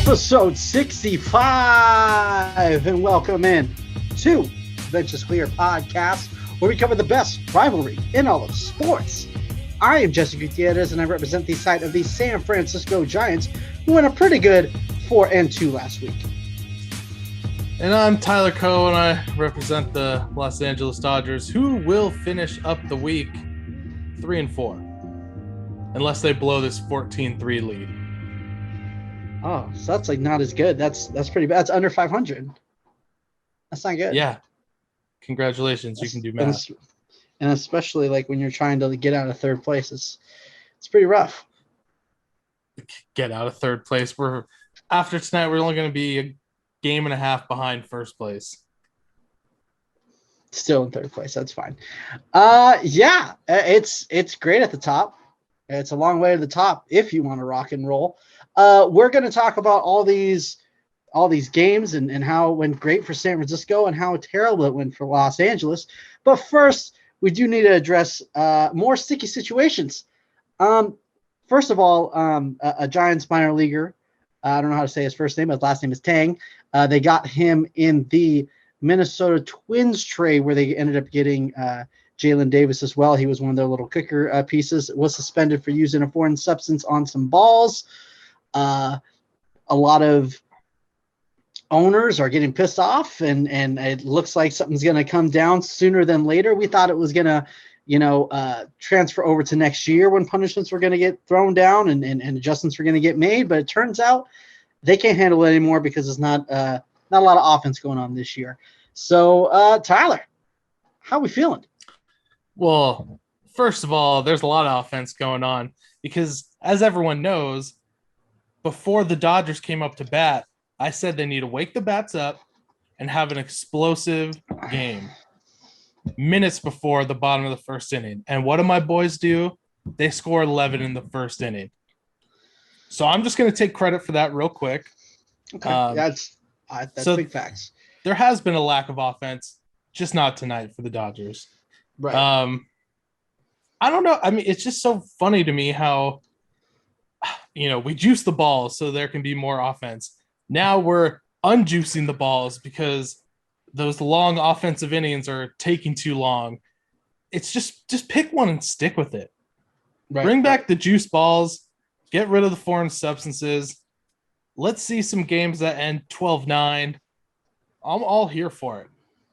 Episode 65, and welcome in to Benches Clear Podcast, where we cover the best rivalry in all of sports. I am Jesse Gutierrez, and I represent the side of the San Francisco Giants, who went a pretty good 4-2 last week. And I'm Tyler Coe, and I represent the Los Angeles Dodgers, who will finish up the week 3-4, unless they blow this 14-3 lead. Oh, so that's like not as good. That's pretty bad. That's under 500. That's not good. Yeah. Congratulations. You can do math. And especially like when you're trying to get out of third place, it's pretty rough. Get out of third place. After tonight, we're only going to be a game and a half behind first place. Still in third place. That's fine. Yeah, it's great at the top. It's a long way to the top if you want to rock and roll. We're going to talk about all these games and how it went great for San Francisco and how terrible it went for Los Angeles. But first, we do need to address more sticky situations. First of all, a Giants minor leaguer, I don't know how to say his first name, but his last name is Tang. They got him in the Minnesota Twins trade where they ended up getting Jalen Davis as well. He was one of their little kicker pieces. Was suspended for using a foreign substance on some balls. A lot of owners are getting pissed off, and it looks like something's going to come down sooner than later. We thought it was going to, transfer over to next year when punishments were going to get thrown down and adjustments were going to get made. But it turns out they can't handle it anymore because there's not a lot of offense going on this year. So, Tyler, how are we feeling? Well, first of all, there's a lot of offense going on because, as everyone knows, before the Dodgers came up to bat, I said they need to wake the bats up and have an explosive game minutes before the bottom of the first inning. And what do my boys do? They score 11 in the first inning. So I'm just going to take credit for that real quick. Okay, that's so big facts. There has been a lack of offense, just not tonight for the Dodgers. Right. I don't know. I mean, it's just so funny to me how, we juice the balls so there can be more offense. Now we're unjuicing the balls because those long offensive innings are taking too long. It's just pick one and stick with it. Right. Bring back the juice balls. Get rid of the foreign substances. Let's see some games that end 12-9. I'm all here for it.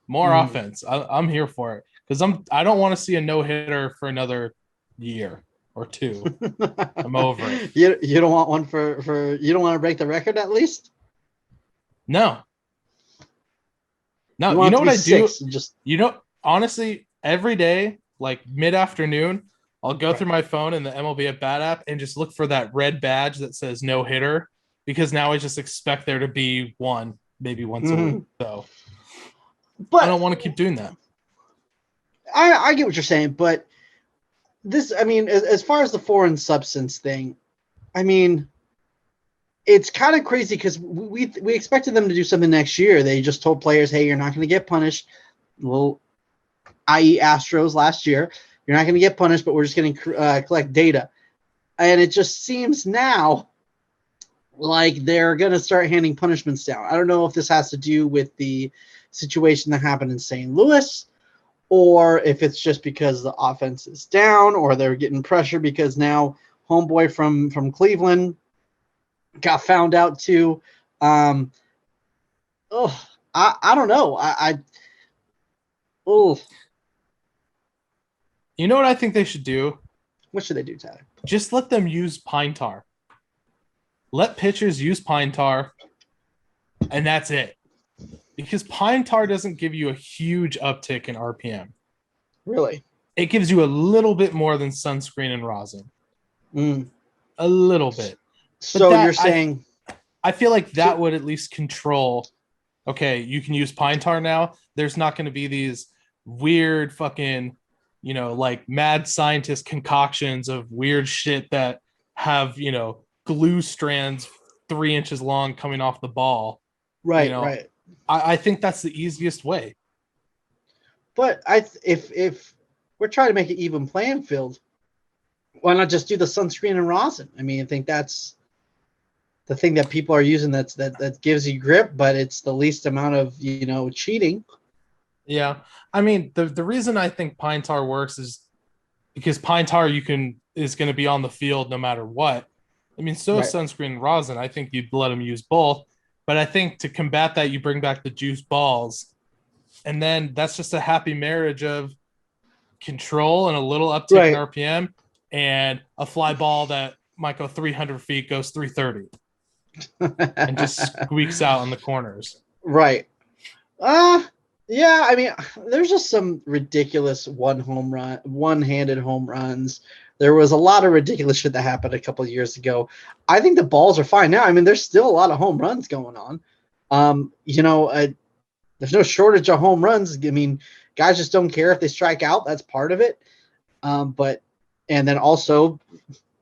More offense. I'm here for it because I don't want to see a no-hitter for another year or two. I'm over it. You don't want one for you don't want to break the record at least? No. You know what I do? Honestly, every day, like mid-afternoon, I'll go through my phone in the MLB at Bat app and just look for that red badge that says no hitter because now I just expect there to be one, maybe once a week. So, but I don't want to keep doing that. I get what you're saying, but this, I mean, as far as the foreign substance thing, I mean, it's kind of crazy because we expected them to do something next year. They just told players, hey, you're not going to get punished. Well, i.e. Astros last year, you're not going to get punished, but we're just going to collect data. And it just seems now like they're going to start handing punishments down. I don't know if this has to do with the situation that happened in St. Louis, or if it's just because the offense is down, or they're getting pressure because now homeboy from Cleveland got found out too. I don't know. You know what I think they should do? What should they do, Tyler? Just let them use pine tar. Let pitchers use pine tar, and that's it. Because pine tar doesn't give you a huge uptick in RPM. Really? It gives you a little bit more than sunscreen and rosin. A little bit. So you're saying... I feel like that would at least control, okay, you can use pine tar now. There's not going to be these weird fucking, like mad scientist concoctions of weird shit that have, glue strands 3 inches long coming off the ball. Right, right. I think that's the easiest way. But if we're trying to make an even playing field, why not just do the sunscreen and rosin? I mean, I think that's the thing that people are using that gives you grip, but it's the least amount of cheating. Yeah. I mean, the reason I think pine tar works is because pine tar is going to be on the field no matter what. I mean, so is Right. sunscreen and rosin. I think you'd let them use both, but I think to combat that, you bring back the juice balls, and then that's just a happy marriage of control and a little uptick in Right. RPM, and a fly ball that might go 300 feet goes 330 and just squeaks out in the corners. Right. Yeah, I mean, there's just some ridiculous one-handed home runs. There was a lot of ridiculous shit that happened a couple of years ago. I think the balls are fine now. I mean, there's still a lot of home runs going on. There's no shortage of home runs. I mean, guys just don't care if they strike out. That's part of it. And then also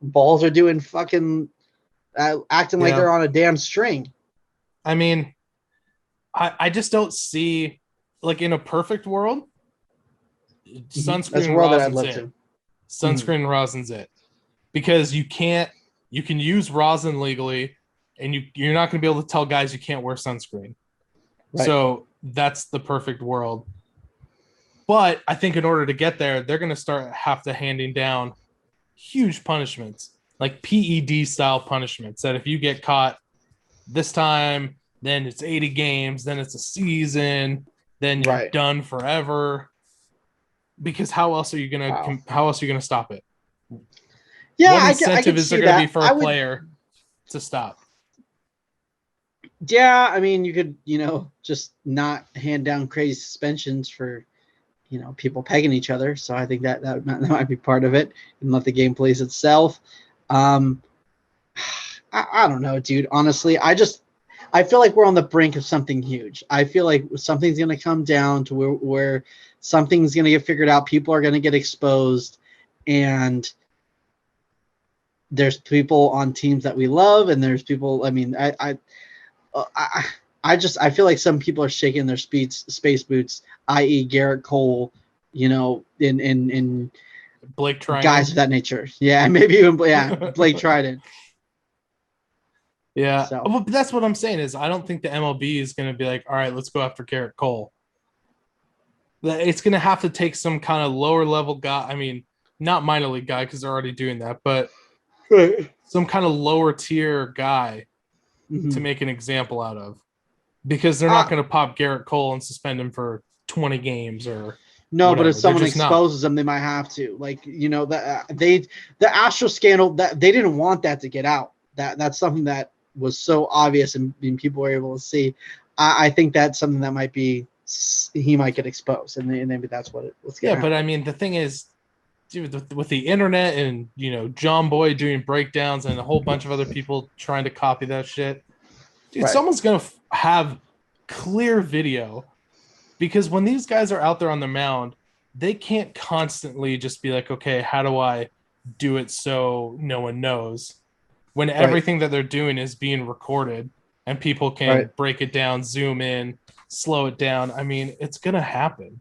balls are doing fucking acting like they're on a damn string. I mean, I just don't see, like, in a perfect world, sunscreen and rosin's it. Sunscreen and rosin's it. Because you can use rosin legally, and you're not going to be able to tell guys you can't wear sunscreen. Right. So that's the perfect world. But I think in order to get there, they're going to have to handing down huge punishments, like PED style punishments, that if you get caught this time, then it's 80 games, then it's a season, then you're done forever. Because how else are you gonna stop it? Yeah, what incentive is there going to be for a player to stop? Yeah, I mean, you could, just not hand down crazy suspensions for, people pegging each other. So I think that might be part of it, and let the game plays itself. I don't know, dude. Honestly, I feel like we're on the brink of something huge. I feel like something's going to come down to where something's going to get figured out. People are going to get exposed, and there's people on teams that we love, and there's people. I mean, I feel like some people are shaking their space boots, i.e., Garrett Cole, in Blake Trinan, guys of that nature. Yeah, maybe even Blake Trinan. Yeah, but that's what I'm saying is I don't think the MLB is going to be like, all right, let's go after Garrett Cole. It's going to have to take some kind of lower level guy. I mean, not minor league guy because they're already doing that, but some kind of lower tier guy to make an example out of, because they're not going to pop Garrett Cole and suspend him for 20 games or whatever. But if someone exposes them, they might have to. Like, the Astro scandal, that they didn't want that to get out. That's something that was so obvious and people were able to see. I think that's something that he might get exposed, and maybe that's what's going to happen. But I mean, the thing is, dude, with the internet and John Boy doing breakdowns and a whole bunch of other people trying to copy that shit, dude, someone's gonna have clear video, because when these guys are out there on the mound, they can't constantly just be like, okay, how do I do it so no one knows, when everything that they're doing is being recorded and people can break it down, zoom in, slow it down. I mean, it's gonna happen.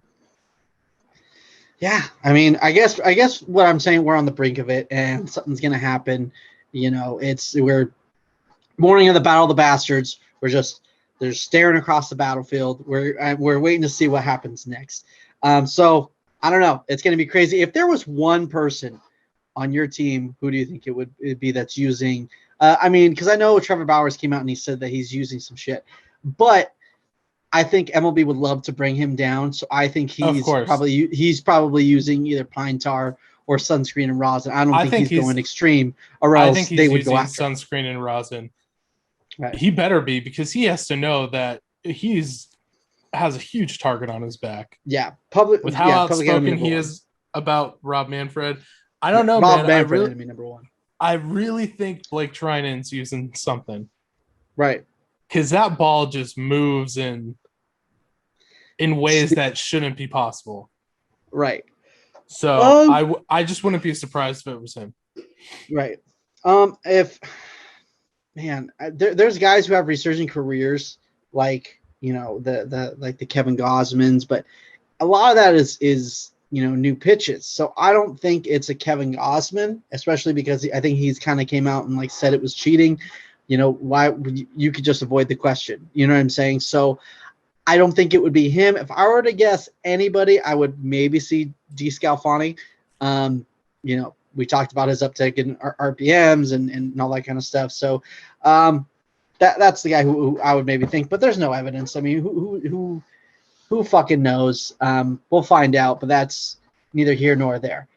Yeah, I mean, I guess what I'm saying, we're on the brink of it, and something's gonna happen. We're morning of the Battle of the Bastards. They're staring across the battlefield. We're waiting to see what happens next. So I don't know. It's gonna be crazy. If there was one person on your team, who do you think it would be that's using? I mean, because I know Trevor Bowers came out and he said that he's using some shit, but I think MLB would love to bring him down. So I think he's probably using either pine tar or sunscreen and rosin. I don't think he's going extreme, or else they would go after sunscreen and rosin. Right. He better be, because he has to know that has a huge target on his back. Yeah, with how outspoken he is about Rob Manfred. I don't know, Rob man. Manfred, number one. I really think Blake Trinan's using something. Right. Because that ball just moves in ways that shouldn't be possible. Right. So I just wouldn't be surprised if it was him. Right. There's guys who have resurging careers, like the Kevin Gausmans, but a lot of that is new pitches. So I don't think it's a Kevin Gausman, especially because I think he's kind of came out and said it was cheating. why you could just avoid the question. You know what I'm saying? So I don't think it would be him. If I were to guess anybody, I would maybe see DeScalfani. We talked about his uptick in RPMs and all that kind of stuff. So that's the guy who I would maybe think, but there's no evidence. I mean, who fucking knows? We'll find out, but that's neither here nor there.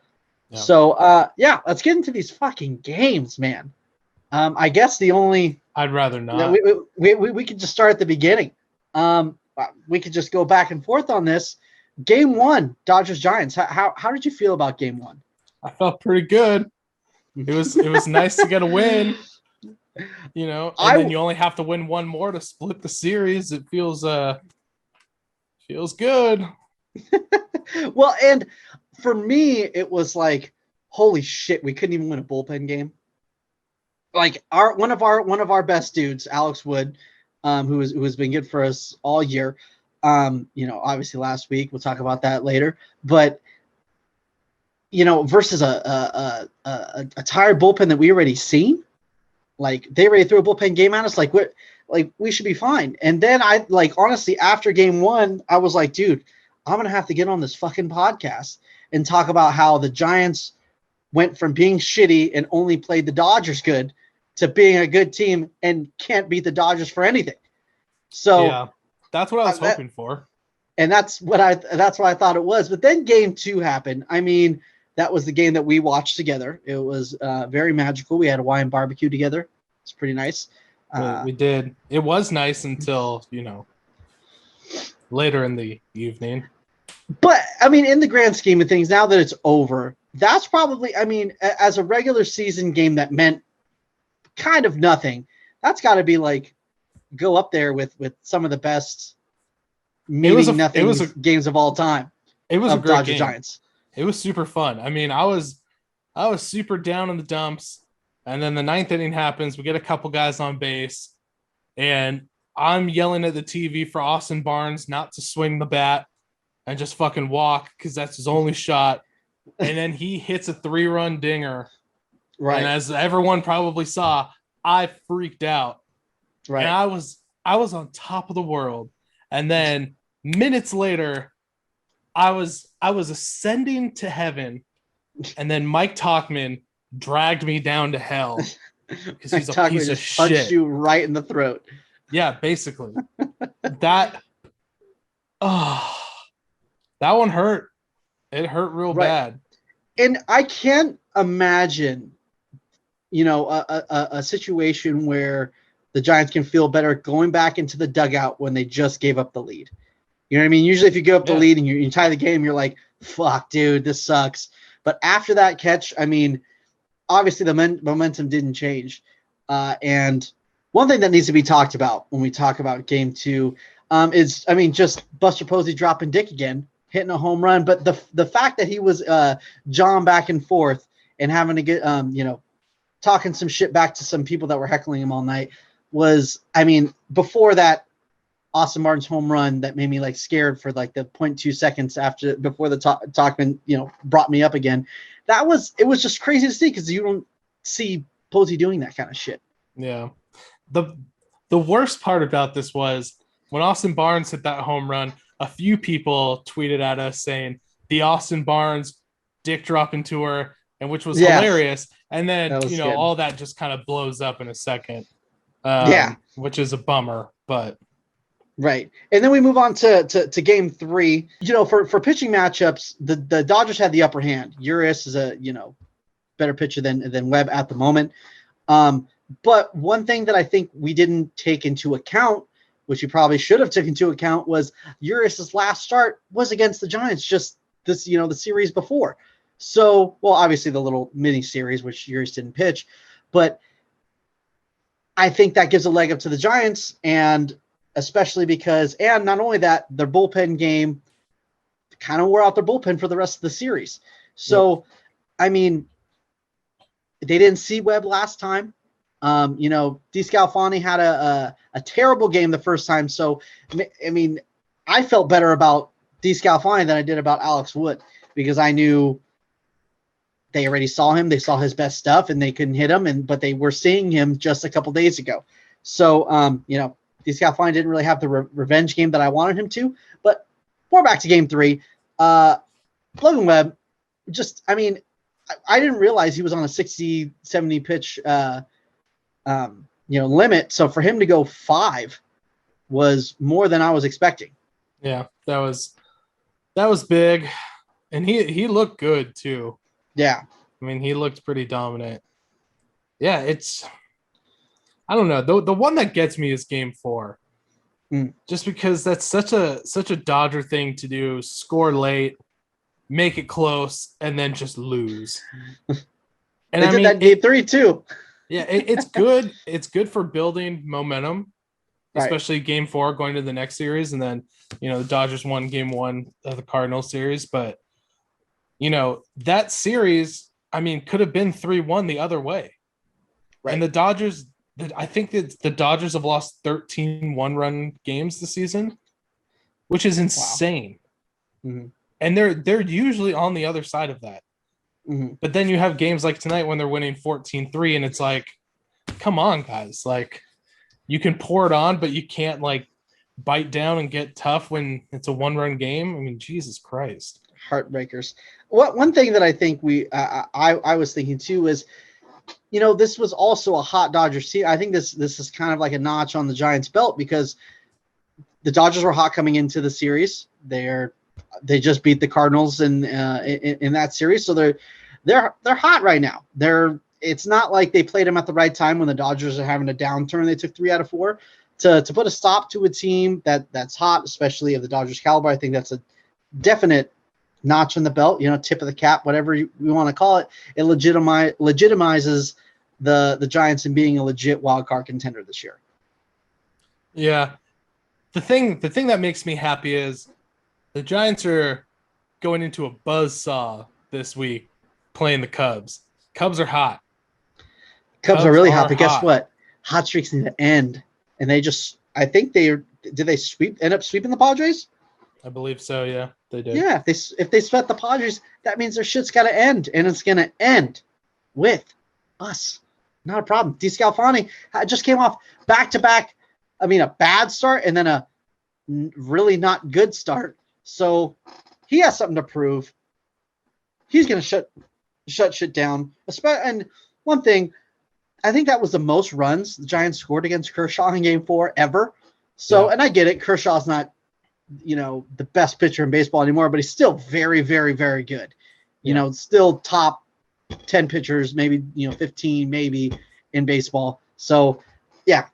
Yeah. So let's get into these fucking games, man. I guess the only I'd rather not. We could just start at the beginning. We could just go back and forth on this. Game 1, Dodgers Giants. How did you feel about Game 1? I felt pretty good. It was nice to get a win. Then you only have to win one more to split the series. It feels good. Well, and for me, it was like, holy shit, we couldn't even win a bullpen game. Like one of our best dudes, Alex Wood, who has been good for us all year. Obviously last week, we'll talk about that later. But versus a tired bullpen that we already seen, like they already threw a bullpen game at us. Like we should be fine. And then I honestly after Game 1, I was like, dude, I'm gonna have to get on this fucking podcast and talk about how the Giants went from being shitty and only played the Dodgers good to being a good team and can't beat the Dodgers for anything. So yeah, that's what I was hoping for. And that's what I thought it was. But then Game 2 happened. I mean, that was the game that we watched together. It was very magical. We had a Hawaiian barbecue together. It's pretty nice. We did. It was nice until, later in the evening. But, I mean, in the grand scheme of things, now that it's over, that's probably, I mean, as a regular season game that meant kind of nothing, that's got to be like go up there with some of the best games of all time. It was a great Dodger game. Giants. It was super fun. I mean, I was super down in the dumps, and then the 9th inning happens. We get a couple guys on base, and I'm yelling at the TV for Austin Barnes not to swing the bat and just fucking walk because that's his only shot. And then he hits a 3-run dinger. Right. And as everyone probably saw, I freaked out. Right. And I was on top of the world. And then minutes later, I was ascending to heaven. And then Mike Talkman dragged me down to hell because he's a piece of shit. Punched you right in the throat. Yeah, basically. That one hurt. It hurt real bad. And I can't imagine, a situation where the Giants can feel better going back into the dugout when they just gave up the lead. You know what I mean? Usually if you give up the lead and you tie the game, you're like, fuck, dude, this sucks. But after that catch, I mean, obviously the momentum didn't change. And one thing that needs to be talked about when we talk about Game 2 is, I mean, just Buster Posey dropping dick again, hitting a home run. But the fact that he was jawing back and forth and having to get, talking some shit back to some people that were heckling him all night was, I mean, before that, Austin Martin's home run that made me like scared for like the 0.2 seconds before the Talkman, brought me up again. It was just crazy to see because you don't see Posey doing that kind of shit. Yeah. The worst part about this was when Austin Barnes hit that home run, a few people tweeted at us saying the Austin Barnes dick dropping tour, and which was hilarious. And then, all that just kind of blows up in a second. Which is a bummer, but. Right. And then we move on to Game 3. For pitching matchups, the Dodgers had the upper hand. Urias is a, better pitcher than Webb at the moment. But one thing that I think we didn't take into account, which you probably should have taken into account, was Urias's last start was against the Giants just this, the series before. So, well, obviously the little mini series, which Urias didn't pitch, but I think that gives a leg up to the Giants, and especially because, and not only that, their bullpen game kind of wore out their bullpen for the rest of the series. So, I mean, they didn't see Webb last time. DeScalfani had a terrible game the first time. So, I mean, I felt better about DeScalfani than I did about Alex Wood because I knew they already saw him. They saw his best stuff, and they couldn't hit him. But they were seeing him just a couple days ago. So, Scalfani didn't really have the revenge game that I wanted him to. But more back to game 3. Logan Webb, I didn't realize he was on a 60, 70 pitch, limit. So for him to go 5 was more than I was expecting. Yeah, that was big, and he looked good too. Yeah, I mean, he looked pretty dominant. Yeah, I don't know. The one that gets me is game 4. Just because that's such a Dodger thing to do, score late, make it close, and then just lose. And they did that game 3 too. Yeah, it's good. It's good for building momentum, especially game 4 going to the next series. And then, the Dodgers won game 1 of the Cardinals series. But, that series, could have been 3-1 the other way. Right. And the Dodgers, I think that the Dodgers have lost 13 one-run games this season, which is insane. Wow. Mm-hmm. And they're usually on the other side of that. Mm-hmm. But then you have games like tonight when they're winning 14-3, and it's like, come on, guys. Like, you can pour it on, but you can't, bite down and get tough when it's a one-run game. Jesus Christ. Heartbreakers. One thing that I think I was thinking, too, is, this was also a hot Dodgers team. I think this is kind of like a notch on the Giants' belt because the Dodgers were hot coming into the series. They just beat the Cardinals in that series, so they're hot right now. It's not like they played them at the right time when the Dodgers are having a downturn. They took 3 out of 4 to put a stop to a team that's hot, especially of the Dodgers caliber. I think that's a definite notch in the belt. Tip of the cap, whatever you want to call it. It legitimizes the Giants in being a legit wild card contender this year. Yeah, the thing that makes me happy is the Giants are going into a buzzsaw this week playing the Cubs. Cubs are hot. Cubs are really hot, but guess what? Hot streaks need to end. And they just – I think did they end up sweeping the Padres? I believe so, yeah. They did. Yeah, if they sweat the Padres, that means their shit's got to end. And it's going to end with us. Not a problem. DeScalfani just came off back-to-back – a bad start and then a really not good start. So he has something to prove. He's going to shut shit down. And one thing, I think that was the most runs the Giants scored against Kershaw in game 4 ever. So, And I get it. Kershaw's not, the best pitcher in baseball anymore, but he's still very, very, very good. Still top 10 pitchers, maybe, 15 maybe in baseball. So, yeah,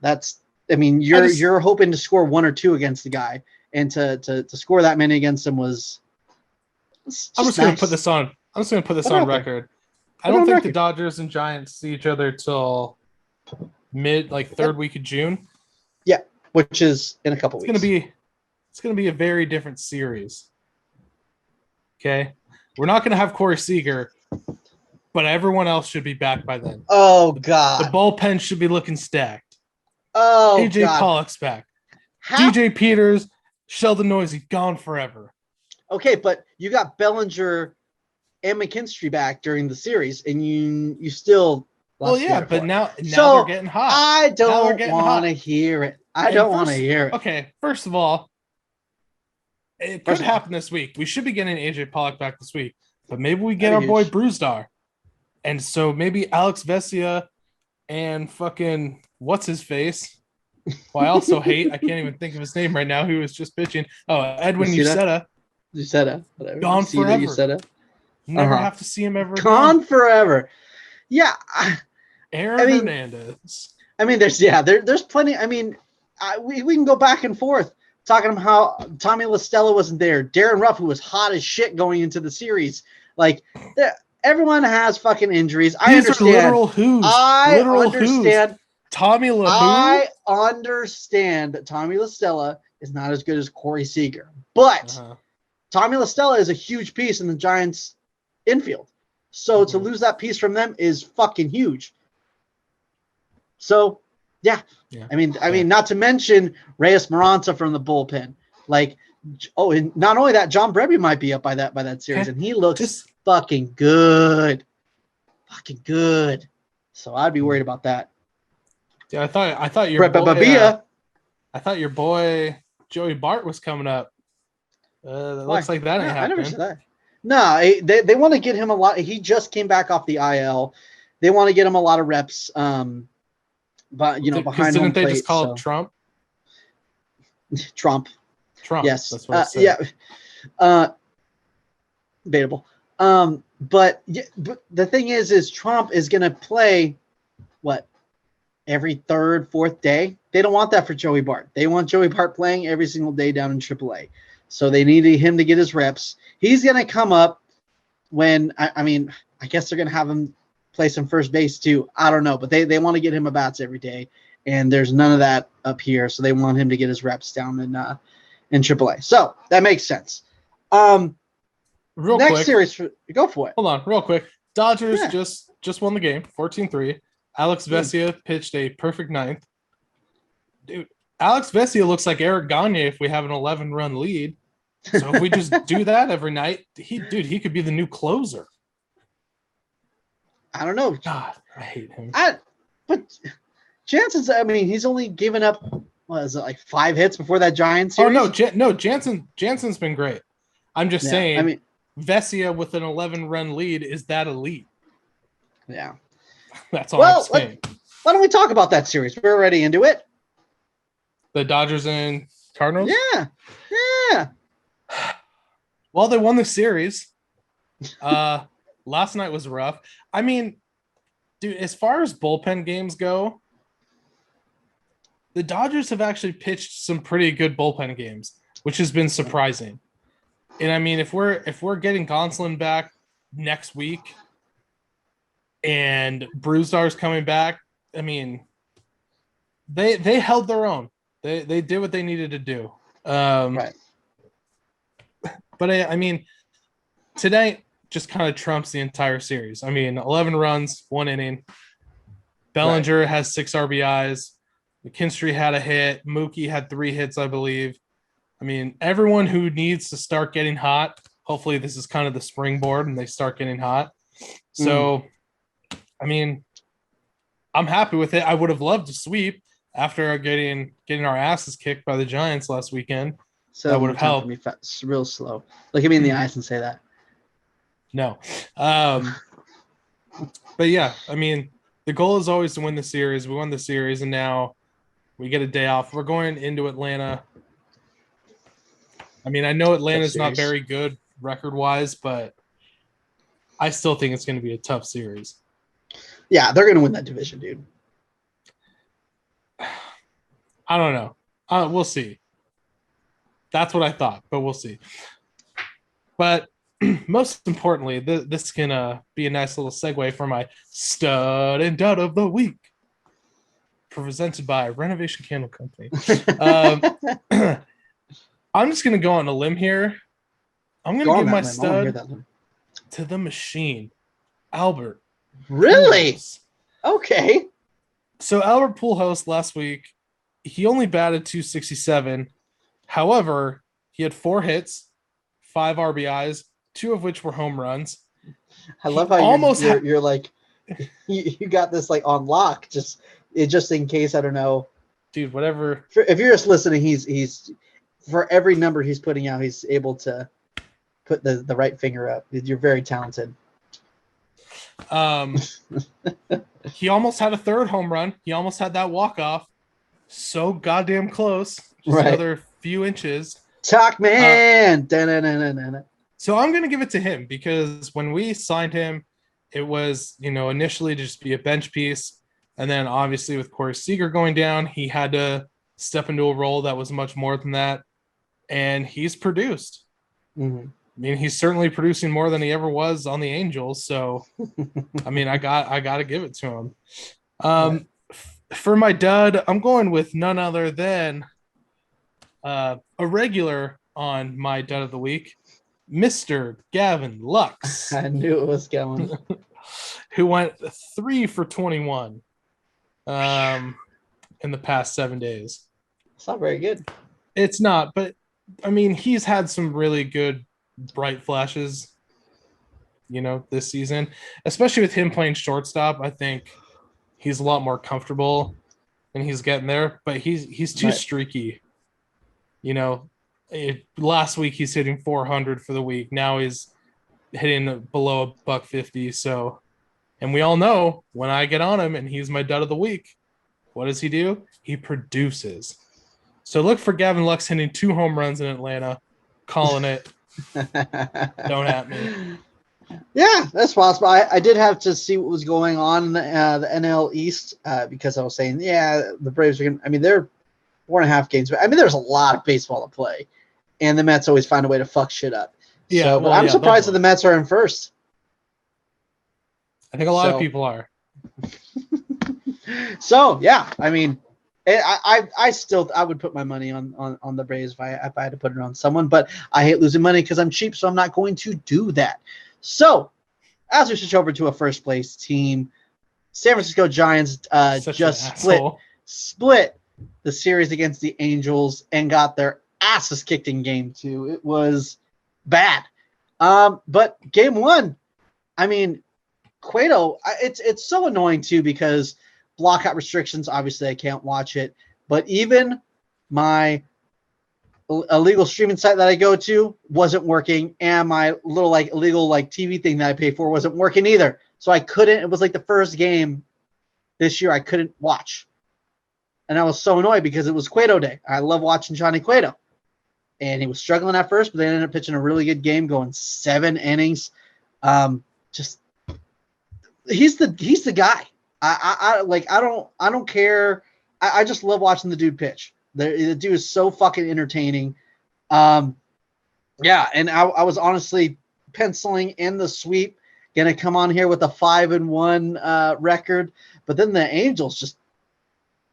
you're hoping to score 1 or 2 against the guy. And to score that many against him was. I'm just going to put this on. I'm just going to put this on record. I don't think the Dodgers and Giants see each other till third week of June. Yeah, which is in a couple weeks. It's going to be a very different series. Okay, we're not going to have Corey Seager, but everyone else should be back by then. Oh God, the bullpen should be looking stacked. Oh, AJ Pollock's back. DJ Peters. Sheldon Noisy gone forever. Okay, but you got Bellinger and McKinstry back during the series, and you still. Well, yeah, but now they're getting hot. I don't want to hear it. I don't want to hear it. Okay, first of all, it could happen this week. We should be getting AJ Pollock back this week, but maybe we get our boy Bruzdar, and so maybe Alex Vesia and fucking what's his face. Well, I also hate, I can't even think of his name right now, who was just pitching. Oh, Edwin Uceta. Whatever. Gone forever. Never have to see him ever again. Gone forever. Yeah. Aaron Hernandez. There's plenty. We can go back and forth talking about how Tommy La Stella wasn't there. Darren Ruff, who was hot as shit going into the series. Everyone has fucking injuries. I understand. Literal who's. I understand. Who's. Tommy LaHoo? I understand that Tommy La Stella is not as good as Corey Seager, but Tommy La Stella is a huge piece in the Giants' infield. So to lose that piece from them is fucking huge. So, yeah. Not to mention Reyes Maranta from the bullpen. And not only that, John Brebbie might be up by that series, and he looks fucking good. fucking good. So I'd be worried about that. Yeah, I thought your boy, I thought your boy Joey Bart was coming up. That looks like that ain't happening. I never said that. No, they want to get him a lot. He just came back off the IL. They want to get him a lot of reps. But behind home plate. Didn't they just call it Trump? Trump. Yes. That's what I said. Yeah. Debatable. But the thing is Trump is going to play every third, fourth day. They don't want that for Joey Bart. They want Joey Bart playing every single day down in AAA. So they needed him to get his reps. He's going to come up when, I guess they're going to have him play some first base too. I don't know, but they want to get him at bats every day. And there's none of that up here. So they want him to get his reps down in AAA. So that makes sense. Next quick. Series, go for it. Hold on, real quick. Dodgers just won the game, 14-3. Alex Vesia pitched a perfect ninth. Dude, Alex Vesia looks like Eric Gagne if we have an 11-run lead. So if we just do that every night, he could be the new closer. I don't know. God, I hate him. But Jansen's, he's only given up, 5 hits before that Giants series? Oh, no, Jansen's been great. I'm just saying, Vesia with an 11-run lead is that elite. Yeah. That's all I'm saying. Why don't we talk about that series? We're already into it. The Dodgers and Cardinals? Yeah. Well, they won the series. Last night was rough. Dude, as far as bullpen games go, the Dodgers have actually pitched some pretty good bullpen games, which has been surprising. And if we're getting Gonsolin back next week and Brewstar's coming back, they held their own. They did what they needed to do. Right. But tonight just kind of trumps the entire series. 11 runs, 1 inning. Bellinger has 6 RBIs. McKinstry had a hit. Mookie had 3 hits, I believe. Everyone who needs to start getting hot, hopefully this is kind of the springboard and they start getting hot. So, I'm happy with it. I would have loved to sweep after getting our asses kicked by the Giants last weekend. So that would have helped. Me real slow. Look at me in the eyes and say that. No. But yeah, the goal is always to win the series. We won the series and now we get a day off. We're going into Atlanta. I know Atlanta's not very good record-wise, but I still think it's going to be a tough series. Yeah, they're going to win that division, dude. I don't know. We'll see. That's what I thought, but we'll see. But most importantly, this can be a nice little segue for my stud and dud of the week, presented by Renovation Candle Company. I'm just going to go on a limb here. I'm going to give my stud to the machine, Albert. Really? Pujols. Okay. So Albert Pujols last week, he only batted .267. However, he had 4 hits, 5 RBIs, 2 of which were home runs. I love how you're like, you got this like on lock, just in case. I don't know, dude. Whatever. If you're just listening, he's for every number he's putting out, he's able to put the right finger up. You're very talented. He almost had a 3rd home run. He almost had that walk-off. So goddamn close. Just another few inches. Talk man. So I'm going to give it to him because when we signed him, it was, initially to just be a bench piece. And then obviously with Corey Seager going down, he had to step into a role that was much more than that. And he's produced. Mm-hmm. He's certainly producing more than he ever was on the Angels. So, I got to give it to him. For my dud, I'm going with none other than a regular on my dud of the week, Mr. Gavin Lux. I knew it was going. Who went 3 for 21 in the past 7 days. It's not very good. It's not, but he's had some really good bright flashes. this season, especially with him playing shortstop. I think he's a lot more comfortable and he's getting there, but he's too streaky. Last week he's hitting 400 for the week. Now he's hitting below $150. So, and we all know when I get on him and he's my dud of the week, what does he do? He produces. So look for Gavin Lux hitting 2 home runs in Atlanta, calling it. Don't at me. Yeah, that's possible. I did have to see what was going on in the NL East because I was saying, the Braves are going to – I mean, they're 4.5 games. But, I mean, there's a lot of baseball to play, and the Mets always find a way to fuck shit up. Yeah, but I'm surprised that the Mets are in first. I think a lot of people are. So, yeah, I mean – I would put my money on the Braves if I had to put it on someone, but I hate losing money because I'm cheap, so I'm not going to do that. So, as we switch over to a first place team, San Francisco Giants just split the series against the Angels and got their asses kicked in game 2. It was bad. But game 1, I mean, Cueto, it's so annoying too because blockout restrictions, obviously I can't watch it, but even my illegal streaming site that I go to wasn't working, and my little illegal TV thing that I pay for wasn't working either. So I couldn't. It was the first game this year I couldn't watch, and I was so annoyed because it was Cueto Day. I love watching Johnny Cueto, and he was struggling at first, but they ended up pitching a really good game, going 7 innings. He's the guy. I don't care. I just love watching the dude pitch. The dude is so fucking entertaining. And I was honestly penciling in the sweep, gonna come on here with a 5-1 record, but then the Angels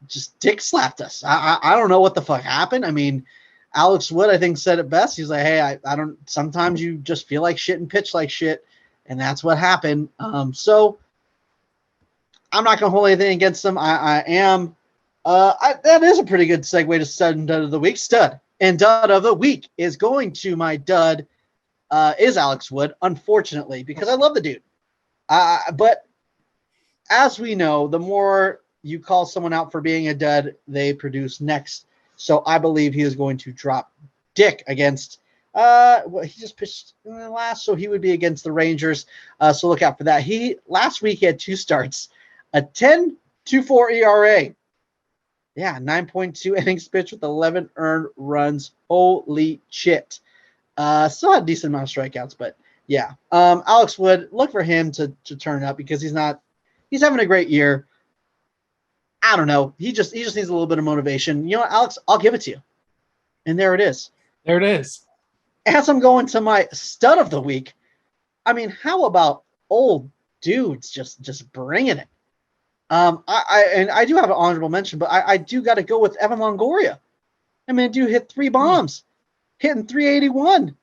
just dick slapped us. I don't know what the fuck happened. I mean, Alex Wood I think said it best. He's like, hey, I don't. Sometimes you just feel like shit and pitch like shit, and that's what happened. So. I'm not going to hold anything against them. I am. That is a pretty good segue to stud and dud of the week. Stud and dud of the week is going to my dud is Alex Wood, unfortunately, because I love the dude. But as we know, the more you call someone out for being a dud, they produce next. So I believe he is going to drop dick against he just pitched last, so he would be against the Rangers. So look out for that. Last week he had 2 starts. A 10.24 ERA. Yeah, 9.2 innings pitched with 11 earned runs. Holy shit. Still had a decent amount of strikeouts, but yeah. Alex Wood, look for him to turn up because he's having a great year. I don't know. He just needs a little bit of motivation. You know what, Alex? I'll give it to you. And there it is. There it is. As I'm going to my stud of the week, I mean, how about old dudes just bringing it? I do have an honorable mention, but I do got to go with Evan Longoria. I mean, dude hit 3 bombs, hitting 381.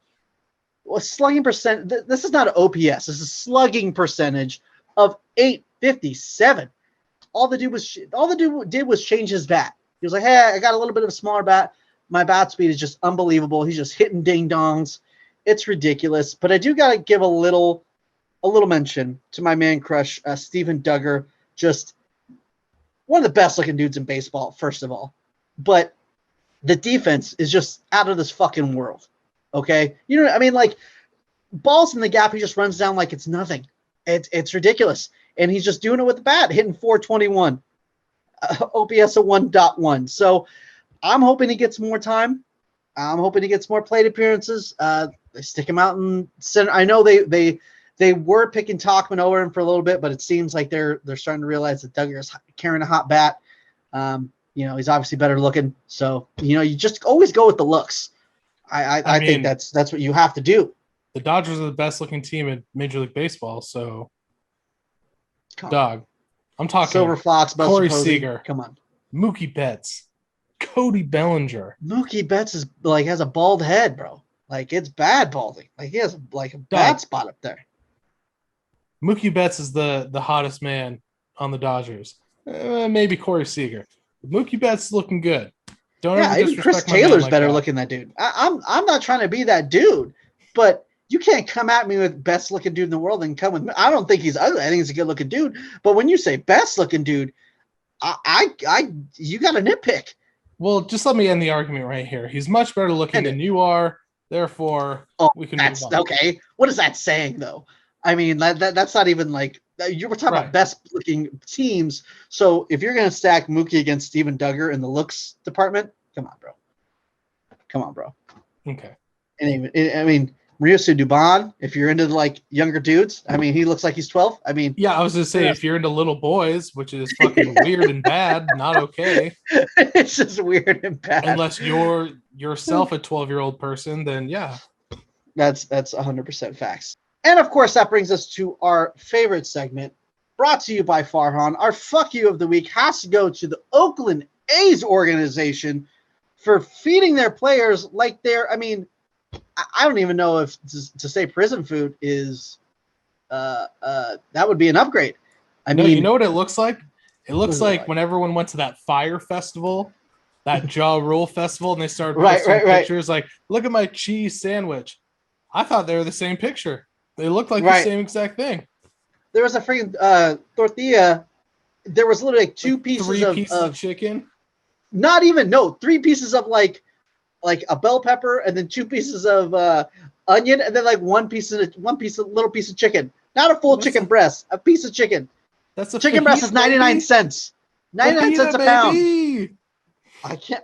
Well, slugging percent. This is not an OPS. This is slugging percentage of 857. All the dude did was change his bat. He was like, hey, I got a little bit of a smaller bat. My bat speed is just unbelievable. He's just hitting ding dongs. It's ridiculous. But I do got to give a little mention to my man crush, Stephen Duggar. Just one of the best looking dudes in baseball, first of all. But the defense is just out of this fucking world. Okay? You know what I mean? Balls in the gap, he just runs down like it's nothing. It's ridiculous. And he's just doing it with the bat, hitting 421. OPS of 1.1. So I'm hoping he gets more time. I'm hoping he gets more plate appearances. They stick him out in center. I know they were picking Tauchman over him for a little bit, but it seems like they're starting to realize that Duggar is carrying a hot bat. He's obviously better looking. So, you just always go with the looks. I think that's what you have to do. The Dodgers are the best looking team in Major League Baseball. So, dog, I'm talking Silver Fox, Corey Seager. Come on. Mookie Betts, Cody Bellinger. Mookie Betts is has a bald head, bro. It's bad balding. He has a bad spot up there. Mookie Betts is the hottest man on the Dodgers. Maybe Corey Seager. Mookie Betts is looking good. Don't ever even Chris Taylor's better looking than that dude. I'm not trying to be that dude, but You can't come at me with best looking dude in the world and come with me. I don't think he's ugly. I think he's a good looking dude. But when you say best looking dude, you got to nitpick. Well, just let me end the argument right here. He's much better looking than you are. Therefore, we can move on. Okay. What is that saying, though? I mean, that's not even like you were talking about best looking teams. So if you're going to stack Mookie against Steven Duggar in the looks department, come on, bro. Okay. And even, I mean, Ryosu Dubon, if you're into like younger dudes, I mean, he looks like he's 12. I mean, yeah, I was gonna say if you're into little boys, which is fucking weird and bad, not okay. It's just weird and bad. Unless you're yourself a 12-year-old person, then yeah. That's 100% facts. And of course, that brings us to our favorite segment, brought to you by Farhan. Our fuck you of the week has to go to the Oakland A's organization for feeding their players like they're, I mean, I don't even know if to say prison food is that would be an upgrade. I mean, you know what it looks like? It looks like when everyone went to that fire festival, that Ja Rule festival, and they started posting pictures like, look at my cheese sandwich. I thought they were the same picture. They looked like the same exact thing. There was a freaking tortilla. There was literally like three pieces of chicken. Not even, no, 3 pieces of like a bell pepper, and then 2 pieces of onion, and then like little piece of chicken. Not a full chicken breast, a piece of chicken. That's a chicken breast is 99 cents. 99 cents a pound.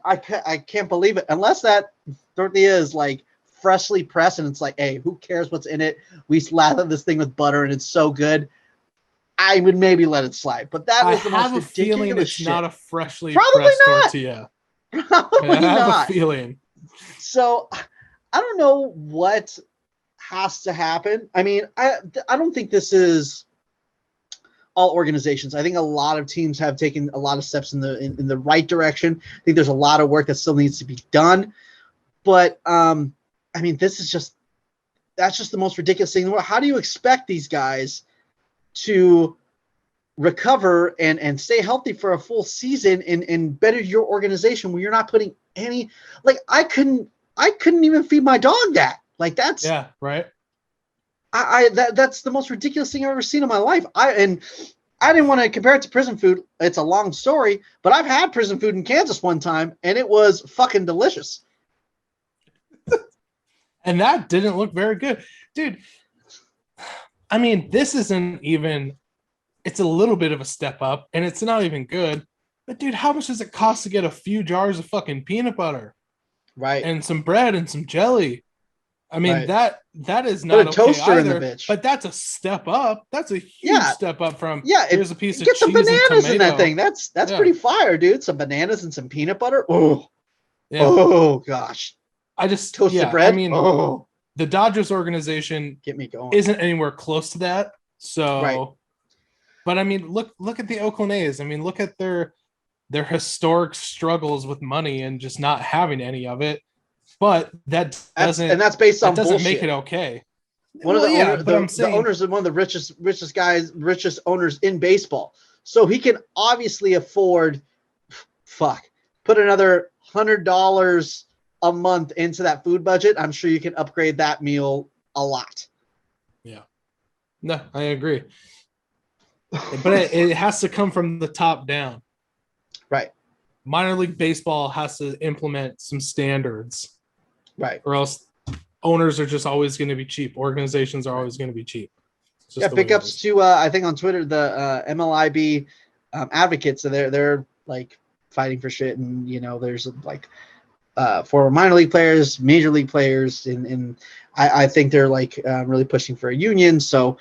I can't believe it. Unless that tortilla is like freshly pressed and it's like, hey, who cares what's in it? We lather this thing with butter and it's so good. I would maybe let it slide. But that was the most ridiculous feeling it's shit. Not a freshly pressed tortilla. Probably I have not. a feeling. So I don't know what has to happen. I mean, I don't think this is all organizations. I think a lot of teams have taken a lot of steps in the right direction. I think there's a lot of work that still needs to be done. But I mean, that's just the most ridiculous thing in the world. How do you expect these guys to recover and stay healthy for a full season and better your organization when you're not putting any, like, I couldn't even feed my dog that. Like, that's right. That's the most ridiculous thing I've ever seen in my life. I didn't want to compare it to prison food. It's a long story, but I've had prison food in Kansas one time and it was fucking delicious. And that didn't look very good. Dude, I mean, this isn't even, it's a little bit of a step up and it's not even good. But dude, how much does it cost to get a few jars of fucking peanut butter? Right. And some bread and some jelly. I mean, that is not a toaster okay in either, the bitch. But that's a step up. That's a huge step up from here's a piece of get cheese some bananas and tomato. in that thing. That's pretty fire, dude. Some bananas and some peanut butter. Oh, oh gosh. I just toasted bread. I mean, the Dodgers organization get me going isn't anywhere close to that. So, but I mean, look at the Oakland A's. I mean, look at their historic struggles with money and just not having any of it. But that's based on doesn't bullshit. Make it okay. One of the owners is one of the richest owners in baseball. So he can obviously afford put another $100 a month into that food budget. I'm sure you can upgrade that meal a lot. Yeah. No, I agree. But it has to come from the top down. Right. Minor League Baseball has to implement some standards. Right. Or else owners are just always going to be cheap. Organizations are always going to be cheap. Pickups to I think on Twitter the MLIB advocates. So they're like fighting for shit, and there's like for minor league players, major league players, and I think they're like really pushing for a union. So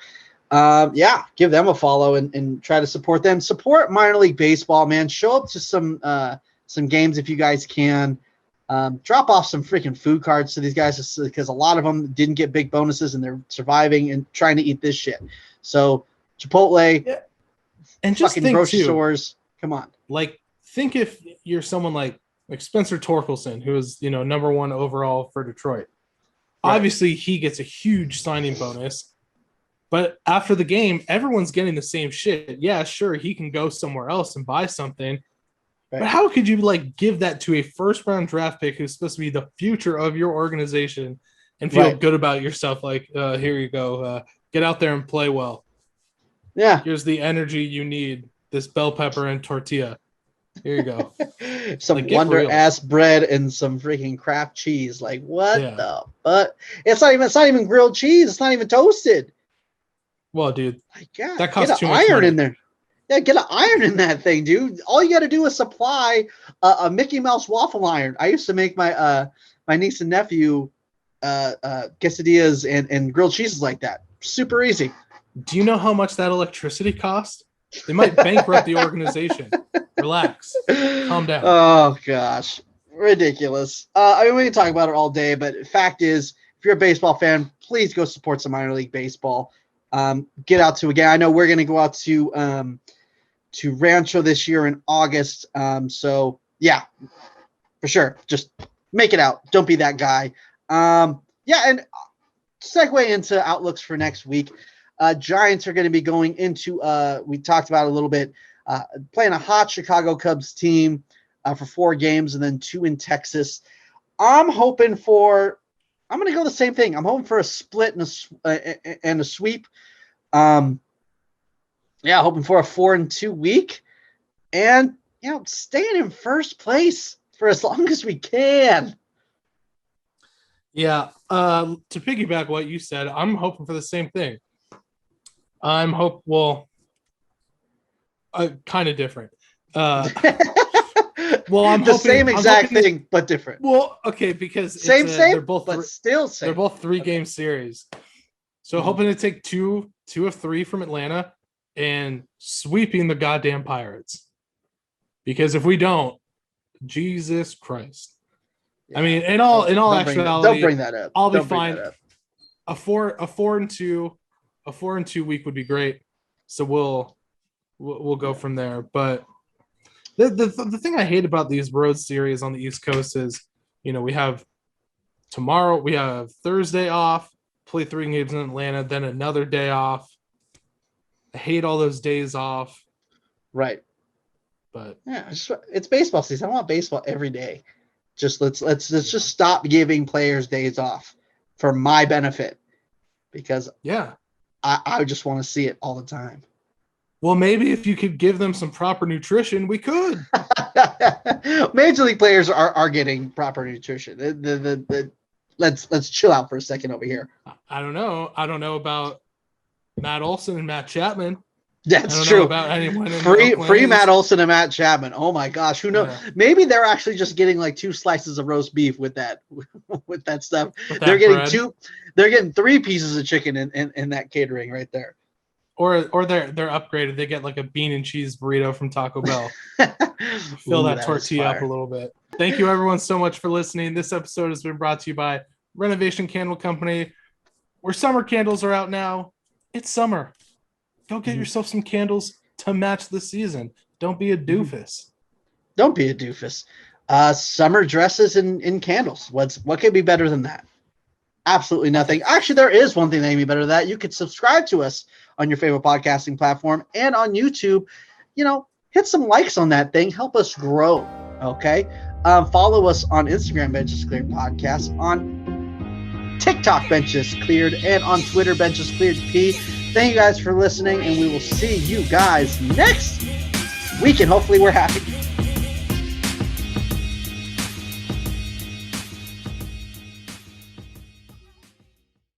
give them a follow and try to support them. Support minor league baseball, man. Show up to some games if you guys can. Drop off some freaking food cards to these guys because a lot of them didn't get big bonuses and they're surviving and trying to eat this shit. So Chipotle, and just fucking grocery stores. Come on. Like, think if you're someone like Spencer Torkelson, who is number 1 overall for Detroit. Right. Obviously, he gets a huge signing bonus, but after the game, everyone's getting the same shit. Yeah, sure, he can go somewhere else and buy something. Right. But how could you give that to a first-round draft pick who's supposed to be the future of your organization and feel Right. good about yourself. Like, here you go. Get out there and play well. Yeah. Here's the energy you need. This bell pepper and tortilla. Here you go. Some Like, get Wonder real. ass bread and some freaking Kraft cheese. Like what Yeah. the? But it's not even grilled cheese. It's not even toasted. Well, dude, Like, God, that costs get too an much iron money. in there. Yeah, get an iron in that thing, dude. All you got to do is supply a Mickey Mouse waffle iron. I used to make my my niece and nephew quesadillas and grilled cheeses like that. Super easy. Do you know how much that electricity costs? They might bankrupt the organization. Relax. Calm down. Oh gosh, ridiculous. I mean, we can talk about it all day, but fact is, if you're a baseball fan, please go support some minor league baseball. Get out to again. I know we're going to go out to Rancho this year in August. So yeah, for sure. Just make it out. Don't be that guy. Yeah, and segue into outlooks for next week. Giants are going to be going into, we talked about it a little bit, playing a hot Chicago Cubs team for 4 games and then 2 in Texas. I'm going to go the same thing. I'm hoping for a split and a sweep. Hoping for a 4-2 week and, staying in first place for as long as we can. Yeah. To piggyback what you said, I'm hoping for the same thing. Kind of different. Well, I'm the hoping, same exact thing, but different. Well, okay, because same, they're both but still same. They're both 3-game series. So hoping to take two of 3 from Atlanta and sweeping the goddamn Pirates. Because if we don't, Jesus Christ. Yeah. I mean, in all actuality, don't bring that up. I'll be fine. A 4-2 week would be great. So we'll go from there. But the thing I hate about these road series on the East Coast is, we have Thursday off, play 3 games in Atlanta, then another day off. I hate all those days off. Right. But yeah, it's baseball season. I want baseball every day. Just let's just stop giving players days off for my benefit, because I just want to see it all the time. Well, maybe if you could give them some proper nutrition, we could. Major league players are getting proper nutrition. Let's chill out for a second over here. I don't know about Matt Olson and Matt Chapman. That's true. About anyone free Matt Olson and Matt Chapman. Oh my gosh, who knows? Yeah. Maybe they're actually just getting like 2 slices of roast beef with that stuff. They're getting They're getting 3 pieces of chicken in that catering right there. Or they're upgraded. They get like a bean and cheese burrito from Taco Bell. Fill that tortilla up a little bit. Thank you everyone so much for listening. This episode has been brought to you by Renovation Candle Company, where summer candles are out now. It's summer. Go get yourself some candles to match the season. Don't be a doofus. Don't be a doofus. Summer dresses and candles. What could be better than that? Absolutely nothing. Actually, there is one thing that can be better than that. You could subscribe to us on your favorite podcasting platform and on YouTube. Hit some likes on that thing. Help us grow. Okay. Follow us on Instagram, Benches Cleared Podcast, on TikTok, Benches Cleared, and on Twitter, Benches Cleared P. Thank you guys for listening, and we will see you guys next week, and hopefully we're happy.